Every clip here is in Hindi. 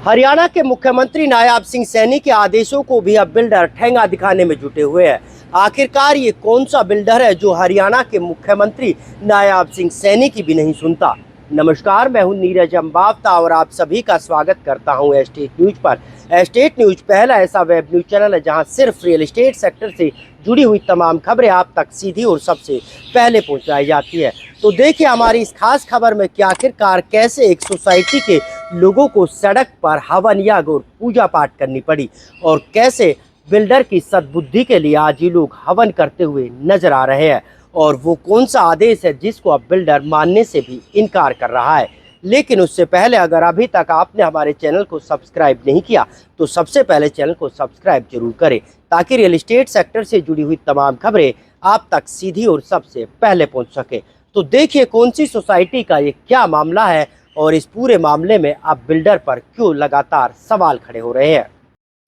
हरियाणा के मुख्यमंत्री नायाब सिंह सैनी के आदेशों को भी अब बिल्डर ठेंगा दिखाने में जुटे हुए हैं। आखिरकार ये कौन सा बिल्डर है जो हरियाणा के मुख्यमंत्री नायाब सिंह सैनी की भी नहीं सुनता। नमस्कार, मैं हूं नीरज अम्बावता और आप सभी का स्वागत करता हूं एस्टेट न्यूज पर। एस्टेट न्यूज पहला ऐसा वेब न्यूज चैनल है जहां सिर्फ रियल एस्टेट सेक्टर से जुड़ी हुई तमाम खबरें आप तक सीधी और सबसे पहले पहुंचाई जाती है। तो देखिए हमारी इस खास खबर में कि आखिरकार कैसे एक सोसाइटी के लोगों को सड़क पर हवन याग और पूजा पाठ करनी पड़ी और कैसे बिल्डर की सद्बुद्धि के लिए आज ये लोग हवन करते हुए नजर आ रहे हैं और वो कौन सा आदेश है जिसको अब बिल्डर मानने से भी इनकार कर रहा है। लेकिन उससे पहले अगर अभी तक आपने हमारे चैनल को सब्सक्राइब नहीं किया तो सबसे पहले चैनल को सब्सक्राइब जरूर करें ताकि रियल एस्टेट सेक्टर से जुड़ी हुई तमाम खबरें आप तक सीधी और सबसे पहले पहुंच सके। तो देखिए कौन सी सोसाइटी का ये क्या मामला है और इस पूरे मामले में अब बिल्डर पर क्यों लगातार सवाल खड़े हो रहे हैं।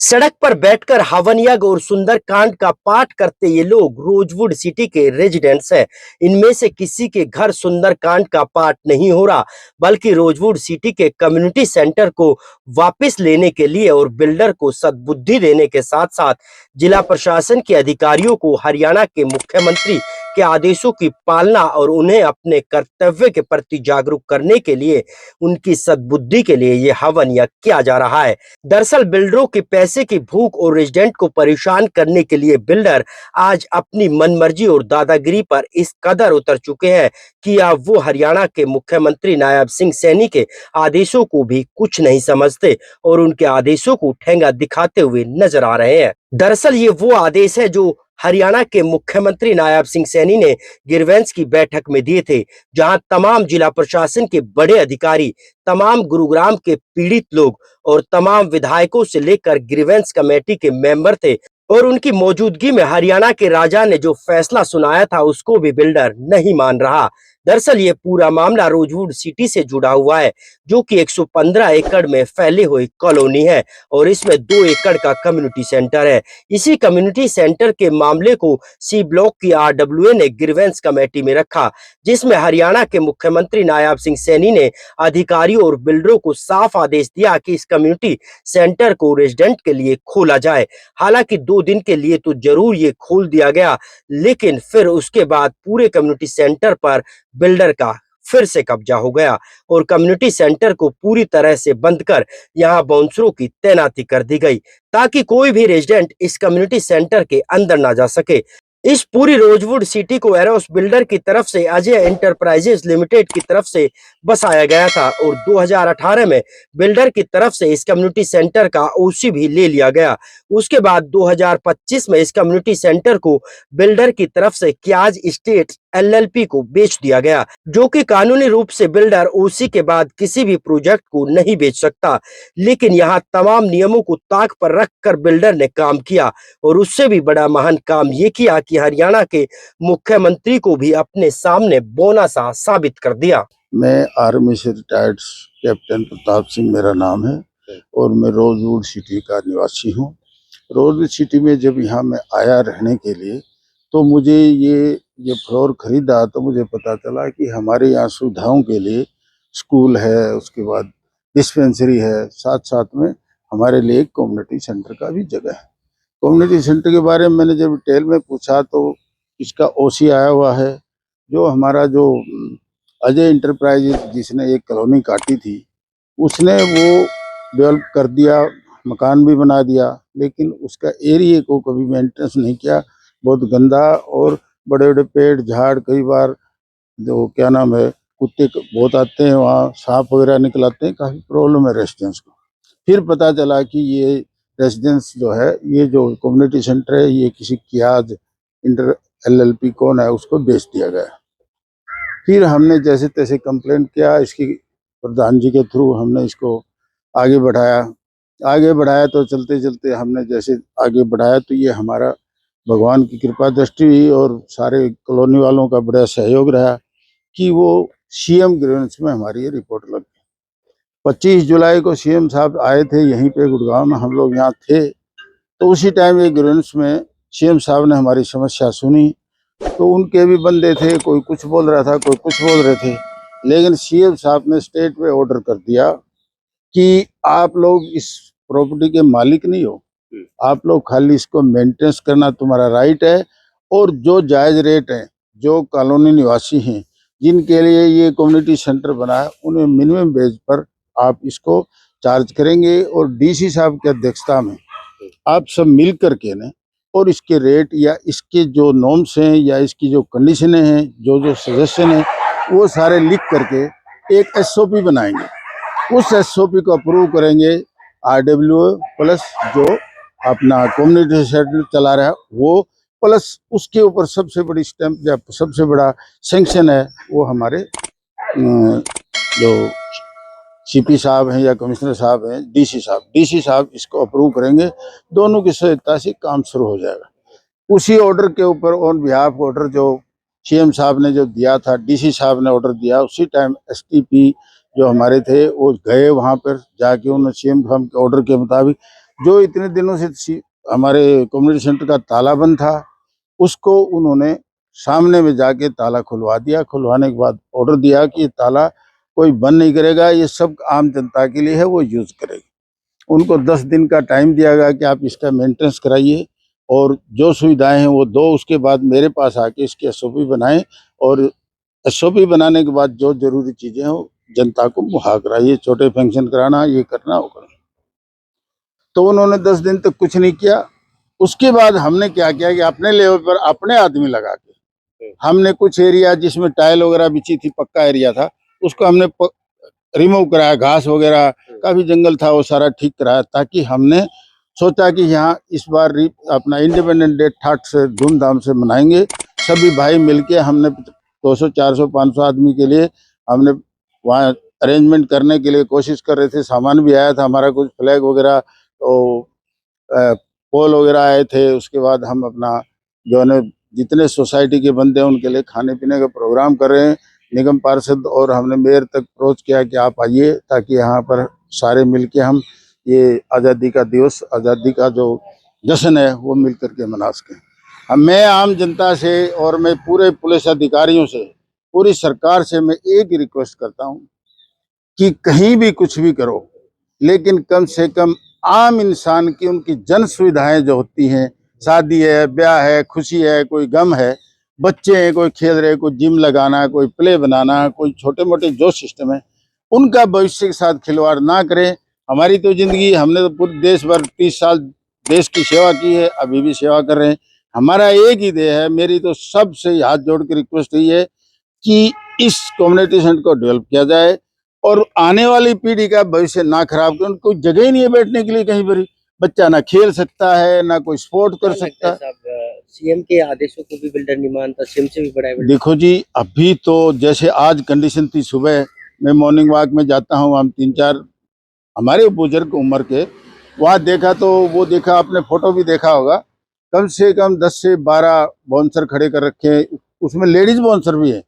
सड़क पर बैठकर हवन यज्ञ और सुंदरकांड का पाठ करते ये लोग रोजवुड सिटी के रेजिडेंट्स हैं। इनमें से किसी के घर सुंदरकांड का पाठ नहीं हो रहा, बल्कि रोजवुड सिटी के कम्युनिटी सेंटर को वापस लेने के लिए और बिल्डर को सद्बुद्धि देने के साथ साथ जिला प्रशासन के अधिकारियों को हरियाणा के मुख्यमंत्री के आदेशों की पालना और उन्हें अपने कर्तव्य के प्रति जागरूक करने के लिए उनकी सद्बुद्धि के लिए ये हवन यज्ञ किया जा रहा है। दरअसल बिल्डरों के पैसे की भूख और रेजिडेंट को परेशान करने के लिए बिल्डर आज अपनी मनमर्जी और दादागिरी पर इस कदर उतर चुके हैं कि अब वो हरियाणा के मुख्यमंत्री नायब सिंह सैनी के आदेशों को भी कुछ नहीं समझते और उनके आदेशों को ठेंगा दिखाते हुए नजर आ रहे हैं। दरअसल ये वो आदेश है जो हरियाणा के मुख्यमंत्री नायब सिंह सैनी ने ग्रीवेंस की बैठक में दिए थे, जहां तमाम जिला प्रशासन के बड़े अधिकारी, तमाम गुरुग्राम के पीड़ित लोग और तमाम विधायकों से लेकर ग्रीवेंस कमेटी के मेंबर थे और उनकी मौजूदगी में हरियाणा के राजा ने जो फैसला सुनाया था उसको भी बिल्डर नहीं मान रहा। दरअसल ये पूरा मामला रोजवुड सिटी से जुड़ा हुआ है, जो कि 115 एकड़ में फैले हुए कॉलोनी है और इसमें 2 एकड़ का कम्युनिटी सेंटर है। इसी कम्युनिटी सेंटर के मामले को सी ब्लॉक की आरडब्ल्यूए ने ग्रीवेंस कमेटी में रखा, जिसमें हरियाणा के मुख्यमंत्री नायब सिंह सैनी ने अधिकारियों और बिल्डरों को साफ आदेश दिया कि इस कम्युनिटी सेंटर को रेजिडेंट के लिए खोला जाए। हालांकि 2 दिन के लिए तो जरूर ये खोल दिया गया, लेकिन फिर उसके बाद पूरे कम्युनिटी सेंटर पर बिल्डर का फिर से कब्जा हो गया और कम्युनिटी सेंटर को पूरी तरह से बंद कर यहां बाउंसरों की तैनाती कर दी गई ताकि कोई भी रेजिडेंट इस कम्युनिटी सेंटर के अंदर ना जा सके। इस पूरी रोजवुड सिटी को एरोस बिल्डर की तरफ से अजय एंटरप्राइजेस लिमिटेड की तरफ से बसाया गया था और 2018 में बिल्डर की तरफ से इस कम्युनिटी सेंटर का ओसी भी ले लिया गया। उसके बाद 2025 में इस कम्युनिटी सेंटर को बिल्डर की तरफ से क्याज स्टेट एलएलपी को बेच दिया गया, जो कि कानूनी रूप से बिल्डर ओसी के बाद किसी भी प्रोजेक्ट को नहीं बेच सकता। लेकिन यहाँ तमाम नियमों को ताक पर रखकर बिल्डर ने काम किया और उससे भी बड़ा महान काम ये किया कि हरियाणा के मुख्यमंत्री को भी अपने सामने बौना सा साबित कर दिया। मैं आर्मी से रिटायर्ड कैप्टन प्रताप सिंह मेरा नाम है और मैं रोजवुड सिटी का निवासी हूँ। रोजवुड सिटी में जब यहाँ मैं आया रहने के लिए तो मुझे ये फ्लोर खरीदा तो मुझे पता चला कि हमारे यहाँ सुविधाओं के लिए स्कूल है, उसके बाद डिस्पेंसरी है, साथ साथ में हमारे लिए एक कम्युनिटी सेंटर का भी जगह है। कम्युनिटी सेंटर के बारे में मैंने जब डिटेल में पूछा तो इसका ओसी आया हुआ है। जो हमारा जो अजय इंटरप्राइजेज जिसने एक कॉलोनी काटी थी उसने वो डेवलप कर दिया, मकान भी बना दिया, लेकिन उसका एरिया को कभी मेंटेनेंस नहीं किया। बहुत गंदा और बड़े बड़े पेड़ झाड़, कई बार जो क्या नाम है कुत्ते बहुत आते हैं, वहाँ सांप वगैरह निकल आते हैं, काफ़ी प्रॉब्लम है रेसिडेंस को। फिर पता चला कि ये रेसिडेंस जो है, ये जो कम्युनिटी सेंटर है, ये किसी कियाज इंटर एलएलपी कौन है उसको बेच दिया गया। फिर हमने जैसे तैसे कंप्लेंट किया, इसकी प्रधान जी के थ्रू हमने इसको आगे बढ़ाया तो चलते चलते हमने जैसे आगे बढ़ाया तो ये हमारा भगवान की कृपा दृष्टि हुई और सारे कॉलोनी वालों का बड़ा सहयोग रहा कि वो सीएम ग्रीवेंस में हमारी ये रिपोर्ट लग गई। 25 जुलाई को सीएम साहब आए थे यहीं पे गुड़गांव में, हम लोग यहाँ थे, तो उसी टाइम ये ग्रीवेंस में सीएम साहब ने हमारी समस्या सुनी तो उनके भी बंदे थे, कोई कुछ बोल रहा था, कोई कुछ बोल रहे थे, लेकिन सीएम साहब ने स्टेट पे ऑर्डर कर दिया कि आप लोग इस प्रॉपर्टी के मालिक नहीं हो, आप लोग खाली इसको मेंटेनेंस करना तुम्हारा राइट है। और जो जायज रेट है, जो कॉलोनी निवासी हैं जिनके लिए ये कम्युनिटी सेंटर बना है, उन्हें मिनिमम बेस पर आप इसको चार्ज करेंगे। और डीसी साहब की अध्यक्षता में आप सब मिल करके ने और इसके रेट या इसके जो नॉर्म्स हैं या इसकी जो कंडीशनें हैं, जो जो सजेशन है, वो सारे लिख करके एक एसओपी बनाएंगे। उस एसओपी को अप्रूव करेंगे आरडब्ल्यू प्लस जो अपना कम्युनिटी सेंटर चला रहा है वो, प्लस उसके ऊपर सबसे बड़ी स्टैंप या सबसे बड़ा सैंक्शन है वो हमारे जो सीपी साहब हैं या कमिश्नर साहब हैं, डीसी साहब इसको अप्रूव करेंगे। दोनों की सहायता से काम शुरू हो जाएगा। उसी ऑर्डर के ऊपर ऑन बिहाफ ऑर्डर जो सीएम साहब ने जो दिया था, डीसी साहब ने ऑर्डर दिया, उसी टाइम एसटीपी जो हमारे थे वो गए वहां पर जाके उन्होंने सीएम साहब के ऑर्डर के मुताबिक जो इतने दिनों से हमारे कम्युनिटी सेंटर का ताला बंद था उसको उन्होंने सामने में जाके ताला खुलवा दिया। खुलवाने के बाद ऑर्डर दिया कि ये ताला कोई बंद नहीं करेगा, ये सब आम जनता के लिए है, वो यूज करेगी। उनको 10 दिन का टाइम दिया गया कि आप इसका मेंटेनेंस कराइए और जो सुविधाएं हैं वो दो। उसके बाद मेरे पास आके इसकी एसओपी बनाएं और एसओपी बनाने के बाद जो जरूरी चीजें हैं वो जनता को मुहैया कराइए। छोटे फंक्शन कराना, ये करना, वो करना। तो उन्होंने 10 दिन तक कुछ नहीं किया। उसके बाद हमने क्या किया कि अपने लेवल पर अपने आदमी लगा के हमने कुछ एरिया जिसमें टाइल वगैरह बिछी थी, पक्का एरिया था, उसको हमने रिमूव कराया। घास वगैरह काफी जंगल था वो सारा ठीक कराया, ताकि हमने सोचा कि यहाँ इस बार अपना इंडिपेंडेंट डे ठाट से धूमधाम से मनाएंगे। सभी भाई मिलके हमने 200 400 500 आदमी के लिए हमने वहाँ अरेंजमेंट करने के लिए कोशिश कर रहे थे। सामान भी आया था हमारा, कुछ फ्लैग वगैरह तो पोल वगैरह आए थे। उसके बाद हम अपना जो है जितने सोसाइटी के बंदे हैं उनके लिए खाने पीने का प्रोग्राम कर रहे हैं। निगम पार्षद और हमने मेयर तक अप्रोच किया कि आप आइए, ताकि यहाँ पर सारे मिलके हम ये आज़ादी का दिवस, आज़ादी का जो जश्न है वो मिल करके मना सकें। मैं आम जनता से और मैं पूरे पुलिस अधिकारियों से, पूरी सरकार से मैं एक ही रिक्वेस्ट करता हूँ कि कहीं भी कुछ भी करो, लेकिन कम से कम आम इंसान की उनकी जन सुविधाएं जो होती हैं, शादी है, ब्याह है, खुशी है, कोई गम है, बच्चे हैं, कोई खेल रहे, कोई जिम लगाना, कोई प्ले बनाना, कोई छोटे मोटे जो सिस्टम है, उनका भविष्य के साथ खिलवाड़ ना करें। हमारी तो जिंदगी, हमने तो पूरे देश भर 30 साल देश की सेवा की है, अभी भी सेवा कर रहे हैं। हमारा एक ही ध्येय है। मेरी तो सबसे हाथ जोड़ के रिक्वेस्ट यही है कि इस कम्युनिटी सेंटर को डेवलप किया जाए और आने वाली पीढ़ी का भविष्य ना खराब करें। उनको जगह ही नहीं है बैठने के लिए, कहीं पर बच्चा ना खेल सकता है, ना कोई स्पोर्ट कर सकता है। सीएम के आदेशों को भी बिल्डर नहीं मानता, सीएम से भी बड़ा है। देखो जी, अभी तो जैसे आज कंडीशन थी, सुबह मैं मॉर्निंग वॉक में जाता हूँ, हम 3-4 हमारे बुजुर्ग उम्र के वहाँ देखा, तो वो देखा, आपने फोटो भी देखा होगा, कम से कम 10 से 12 बाउंसर खड़े कर रखे हैं, उसमें लेडीज बाउंसर भी है,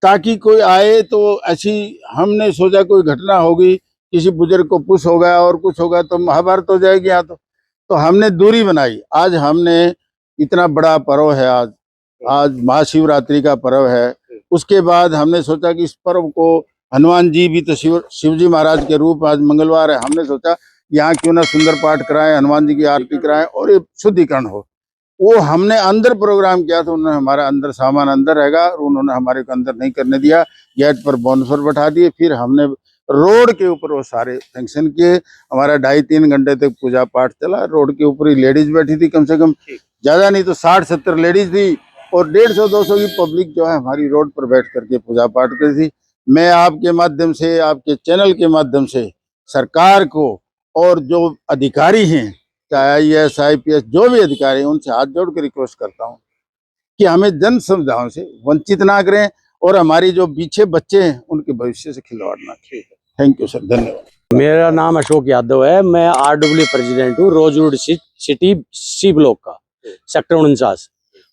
ताकि कोई आए तो ऐसी, हमने सोचा कोई घटना होगी, किसी बुजुर्ग को पुश हो गया और कुछ होगा तो महाभारत हो जाएगी यहाँ। तो हमने दूरी बनाई। आज हमने इतना बड़ा पर्व है, आज महाशिवरात्रि का पर्व है। उसके बाद हमने सोचा कि इस पर्व को हनुमान जी भी तो शिव जी महाराज के रूप, आज मंगलवार है, हमने सोचा यहाँ क्यों ना सुंदर पाठ कराएं, हनुमान जी की आरती कराएं और ये शुद्धिकरण हो। वो हमने अंदर प्रोग्राम किया था, उन्होंने हमारा अंदर सामान अंदर रहेगा और उन्होंने हमारे को अंदर नहीं करने दिया, गेट पर बोनफर बैठा दिए। फिर हमने रोड के ऊपर वो सारे फंक्शन किए। हमारा 2.5-3 घंटे तक पूजा पाठ चला। रोड के ऊपर ही लेडीज बैठी थी, कम से कम ज्यादा नहीं तो 60-70 लेडीज थी और 150-200 की पब्लिक जो है हमारी रोड पर बैठ करके पूजा पाठ करी थी। मैं आपके माध्यम से, आपके चैनल के माध्यम से सरकार को और जो अधिकारी हैं, चाहे IAS IPS जो भी अधिकारी हैं, उनसे हाथ जोड़ के रिक्वेस्ट करता हूँ कि हमें जन सुविधाओं से वंचित ना करें और हमारी जो पीछे बच्चे हैं उनके भविष्य से खिलवाड़ ना करें। थैंक यू सर, धन्यवाद। मेरा नाम अशोक यादव है, मैं RW प्रेसिडेंट हूँ, रोजवुड सिटी C ब्लॉक का, सेक्टर 49।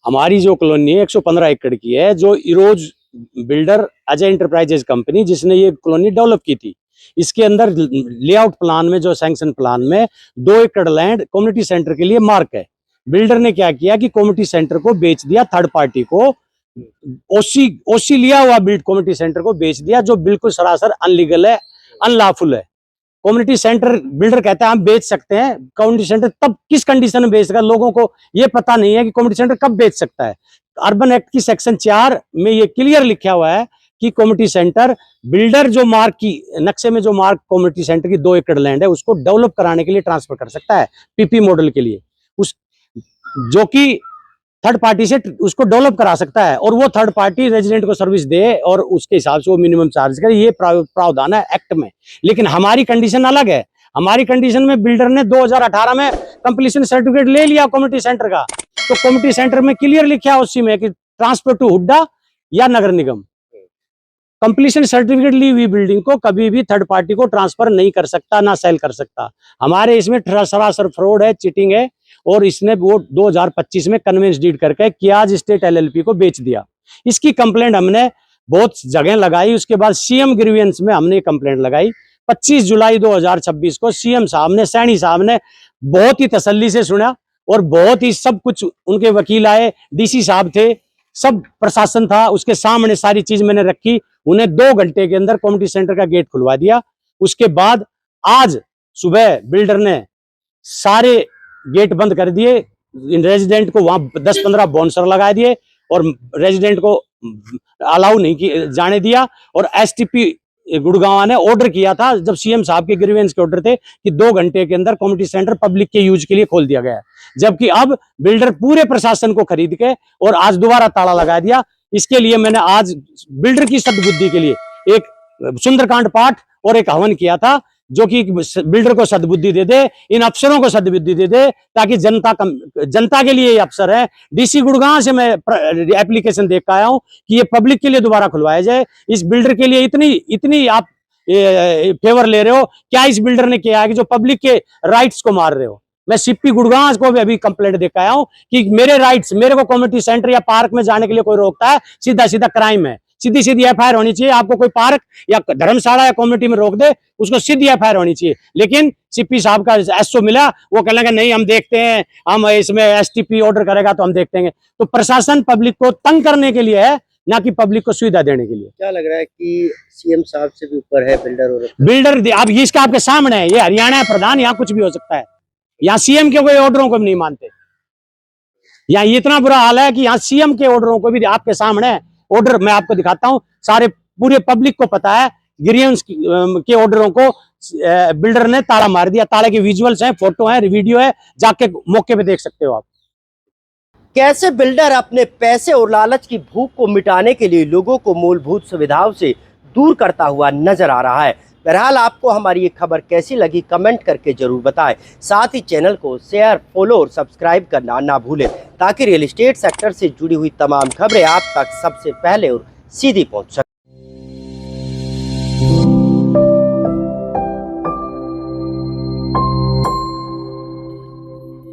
हमारी जो कॉलोनी है 115 एकड़ की है, जो Eros builder Ajay enterprises company जिसने ये कॉलोनी डेवलप की थी। इसके अंदर लेआउट प्लान में, जो सैंक्शन प्लान में 2 एकड़ लैंड कम्युनिटी सेंटर के लिए मार्क है। बिल्डर ने क्या किया कि कम्युनिटी सेंटर को बेच दिया थर्ड पार्टी को, ओसी लिया हुआ बिल्ड कम्युनिटी सेंटर को बेच दिया, जो बिल्कुल सरासर अनलीगल है, अनलॉफुल है। कम्युनिटी सेंटर बिल्डर कहता है हम बेच सकते हैं। कम्युनिटी सेंटर तब किस कंडीशन में बेच सकता है, लोगों को ये पता नहीं है कि कम्युनिटी सेंटर कब बेच सकता है। अर्बन एक्ट की सेक्शन 4 में ये क्लियर लिखा हुआ है कि कम्युनिटी सेंटर बिल्डर जो मार्क की नक्शे में जो मार्क कम्युनिटी सेंटर की 2 एकड़ लैंड है उसको डेवलप कराने के लिए ट्रांसफर कर सकता है पीपी मॉडल के लिए, उस जो कि थर्ड पार्टी से उसको डेवलप करा सकता है और वो थर्ड पार्टी रेजिडेंट को सर्विस दे और उसके हिसाब से वो मिनिमम चार्ज करे। ये प्रावधान है एक्ट में। लेकिन हमारी कंडीशन अलग है। हमारी कंडीशन में बिल्डर ने 2018 में कंप्लीशन सर्टिफिकेट ले लिया कम्युनिटी सेंटर का, तो कम्युनिटी सेंटर में क्लियर लिखा है उसी में कि ट्रांसफर टू हुड्डा या नगर निगम। कंप्लीशन सर्टिफिकेट ली हुई बिल्डिंग को कभी भी थर्ड पार्टी को ट्रांसफर नहीं कर सकता, ना सेल कर सकता। हमारे इसमें सरासर फ्रॉड है, चीटिंग है और इसने वो 2025 में कन्वेंस डीड करके कियाज स्टेट एलएलपी को बेच दिया। इसकी कंप्लेंट हमने बहुत जगह लगाई। उसके बाद सीएम ग्रीवेंस में हमने कंप्लेंट लगाई। 25 जुलाई 2026 को सीएम साहब ने, सैनी साहब ने बहुत ही तसल्ली से सुना और बहुत ही सब कुछ, उनके वकील आए, डीसी साहब थे, सब प्रशासन था, उसके सामने सारी चीज मैंने रखी। उन्हें 2 घंटे के अंदर कम्युनिटी सेंटर का गेट खुलवा दिया। उसके बाद आज सुबह बिल्डर ने सारे गेट बंद कर दिए, रेजिडेंट को वहां 10-15 बाउंसर लगा दिए और रेजिडेंट को अलाउ नहीं जाने दिया। और एसटीपी गुड़गांव ने ऑर्डर किया था, जब सीएम साहब के ग्रीवेंस के ऑर्डर थे, कि 2 घंटे के अंदर कम्युनिटी सेंटर पब्लिक के यूज के लिए खोल दिया गया है। जबकि अब बिल्डर पूरे प्रशासन को खरीद के और आज दोबारा ताला लगा दिया। इसके लिए मैंने आज बिल्डर की सद्बुद्धि के लिए एक सुंदरकांड पाठ और एक हवन किया था, जो कि बिल्डर को सद्बुद्धि दे दे, इन अफसरों को सद्बुद्धि दे दे, ताकि जनता के लिए ये अफसर है। डीसी गुड़गांव से मैं एप्लीकेशन देख के आया हूं कि ये पब्लिक के लिए दोबारा खुलवाया जाए। इस बिल्डर के लिए इतनी आप फेवर ले रहे हो, क्या इस बिल्डर ने किया है कि जो पब्लिक के राइट्स को मार रहे हो। मैं सीपी गुड़गांव को भी अभी कंप्लेंट देकर आया हूं कि मेरे राइट्स, मेरे को कम्युनिटी सेंटर या पार्क में जाने के लिए कोई रोकता है, सीधा सीधा क्राइम है। सीधी सीधी एफआईआर होनी चाहिए। आपको कोई पार्क या धर्मशाला या कम्युनिटी में रोक दे, उसको सीधी एफआईआर होनी चाहिए। लेकिन सीपी साहब का एसओ मिला, वो कह लगा नहीं हम देखते हैं, हम इसमें एसटीपी ऑर्डर करेगा तो हम देखते हैं। तो प्रशासन पब्लिक को तंग करने के लिए है, ना कि पब्लिक को सुविधा देने के लिए। क्या लग रहा है कि सीएम साहब से भी ऊपर है बिल्डर? और बिल्डर अब इसका आपके सामने है, ये हरियाणा है प्रधान, यहाँ कुछ भी हो सकता है। यहाँ सीएम के कोई ऑर्डरों को भी नहीं मानते। यहाँ इतना बुरा हाल है कि यहाँ सीएम के ऑर्डरों को भी आपके सामने है। ऑर्डर मैं आपको दिखाता हूँ, सारे पूरे पब्लिक को पता है। ग्रीवेंस के ऑर्डरों को बिल्डर ने ताला मार दिया। ताले के विजुअल्स हैं, फोटो है, वीडियो है, जाके मौके पे देख सकते हो आप। कैसे बिल्डर अपने पैसे और लालच की भूख को मिटाने के लिए लोगों को मूलभूत सुविधाओं से दूर करता हुआ नजर आ रहा है। बहरहाल आपको हमारी ये खबर कैसी लगी कमेंट करके जरूर बताएं। साथ ही चैनल को शेयर, फॉलो और सब्सक्राइब करना ना भूलें, ताकि रियल एस्टेट सेक्टर से जुड़ी हुई तमाम खबरें आप तक सबसे पहले और सीधी पहुंच सकें।